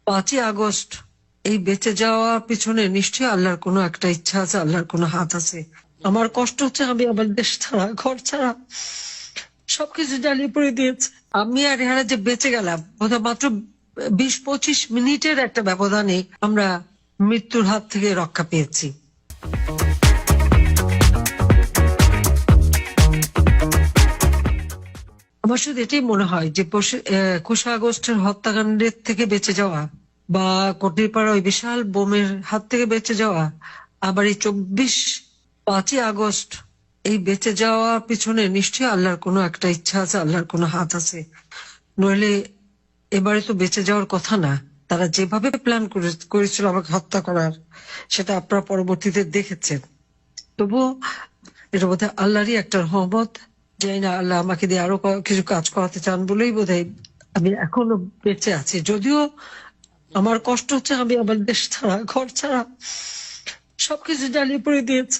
5ই August এই বেঁচে যাওয়ার পিছনে নিশ্চয়ই আল্লাহর কোনো একটা ইচ্ছা আছে, আল্লাহর কোনো হাত আছে। আমার কষ্ট হচ্ছে আমি আমার দেশ ছাড়া, ঘর ছাড়া সবকিছু জ্বালিয়ে পড়ে দিয়েছে। আমি আর এরা যে বেঁচে গেলাম বোধহয় মাত্র 20-25 মিনিটের একটা ব্যবধানে আমরা মৃত্যুর হাত থেকে রক্ষা পেয়েছি। আমার শুধু এটাই মনে হয় যে 21শে আগস্টের হত্যাকাণ্ডের থেকে বেঁচে যাওয়া বা কটিরপাড়া ওই বিশাল বোমের হাত থেকে বেঁচে যাওয়া, আবার এই 5ই আগস্ট এই বেঁচে যাওয়ার পিছনে নিশ্চয়ই আল্লাহর কোনো একটা ইচ্ছা আছে, আল্লাহর কোনো হাত আছে। নইলে এবারে তো বেঁচে যাওয়ার কথা না। তারা যেভাবে প্ল্যান করেছিল আমাকে হত্যা করার, সেটা আপনারা পরবর্তীতে দেখেছেন। তবুও এটা বোধহয় আল্লাহরই একটা রহমত। জানি না আল্লাহ আমাকে দিয়ে আরো কিছু কাজ করাতে চান বলেই বোধহয় আমি এখনো বেঁচে আছি। যদিও আমার কষ্ট হচ্ছে আমি আমার দেশ ছাড়া, ঘর ছাড়া সবকিছু জ্বালিয়ে পড়ে দিয়েছে।